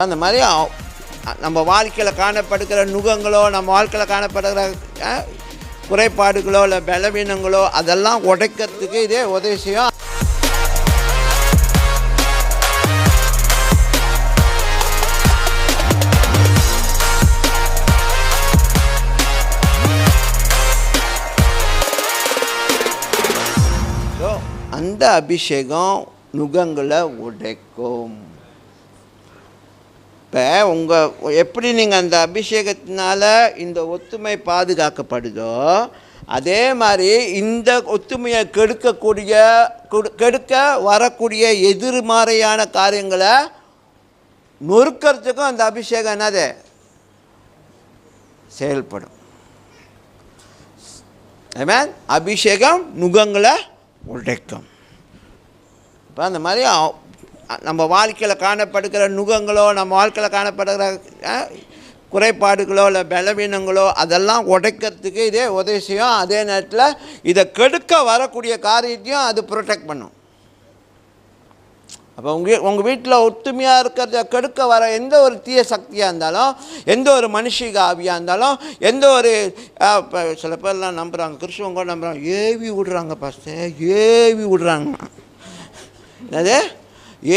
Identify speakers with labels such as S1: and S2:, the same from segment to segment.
S1: அந்த மாதிரி நம்ம வாழ்க்கையில் காணப்படுகிற நுகங்களோ, நம்ம வாழ்க்கையில் காணப்படுகிற குறைபாடுகளோ இல்லை பலவீனங்களோ அதெல்லாம் உடைக்கிறதுக்கு இதே உதவி செய்யும். அந்த அபிஷேகம் நுகங்களை உடைக்கும். இப்போ எப்படி நீங்கள் அந்த அபிஷேகத்தினால இந்த ஒத்துமை பாதுகாக்கப்படுதோ, அதே மாதிரி இந்த ஒத்துமையை கெடுக்க வரக்கூடிய எதிர்மறையான காரியங்களை நொறுக்கிறதுக்கும் அந்த அபிஷேகம் என்னது செயல்படும். ஆமென். அபிஷேகம் நுகங்களை உடைக்கும். இப்போ அந்த மாதிரி நம்ம வாழ்க்கையில் காணப்படுகிற நுகங்களோ, நம்ம வாழ்க்கையில் காணப்படுகிற குறைபாடுகளோ இல்லை பலவீனங்களோ அதெல்லாம் உடைக்கிறதுக்கு இதே உதவி செய்யும். அதே நேரத்தில் இதை கெடுக்க வரக்கூடிய காரியத்தையும் அது ப்ரொடெக்ட் பண்ணும். அப்போ உங்கள் வீட்டில் ஒத்துமையாக இருக்கிறத கெடுக்க வர எந்த ஒரு தீய சக்தியாக இருந்தாலும், எந்த ஒரு மனுஷிக ஆவியாக இருந்தாலும், எந்த ஒரு இப்போ சில பேர்லாம் நம்புகிறாங்க, கிறிஸ்துவங்க கூட நம்புகிறாங்க, ஏவி விடுறாங்க பாஸ்டர், ஏவி விடுறாங்க. அது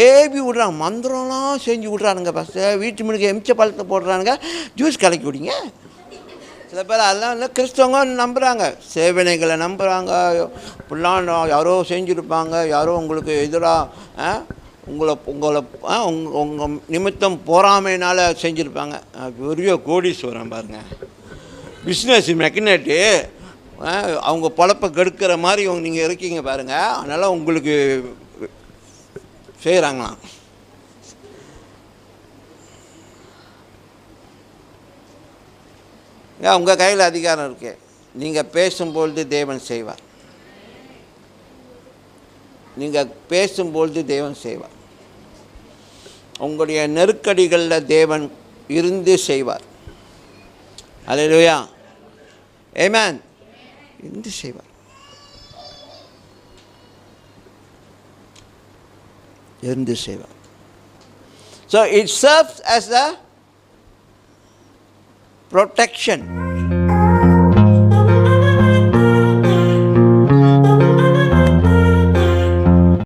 S1: ஏவி விட்றாங்க, மந்திரம்லாம் செஞ்சு விட்றானுங்க பாஸ்டர், வீட்டு முழுக்க எமிச்ச பழத்தை போடுறானுங்க, ஜூஸ் கலக்கி விடிங்க. சில பேர் அதெல்லாம் இல்லை, கிறிஸ்தவங்க நம்புகிறாங்க, சேவனைகளை நம்புகிறாங்க. இப்படிலாம் யாரோ செஞ்சுருப்பாங்க, யாரோ உங்களுக்கு எதிராக உங்கள் நிமித்தம் பொறாமையினால் செஞ்சுருப்பாங்க. பெரிய கோடீஸ்வரன் பாருங்கள், பிஸ்னஸ் மெக்னேட்டு, அவங்க பொழப்பை கெடுக்கிற மாதிரி நீங்கள் இருக்கீங்க பாருங்கள். அதனால் உங்களுக்கு செய்கிறாங்களாம். உங்கள் கையில் அதிகாரம் இருக்குது. நீங்கள் பேசும்பொழுது தேவன் செய்வார். நீங்கள் பேசும்பொழுது தேவன் செய்வார். உங்களுடைய நெருக்கடிகளில் தேவன் இருந்து செய்வார். அல்லேலூயா, ஆமென். இருந்து செய்வார். இருந்து செய்வார். So it serves as a protection.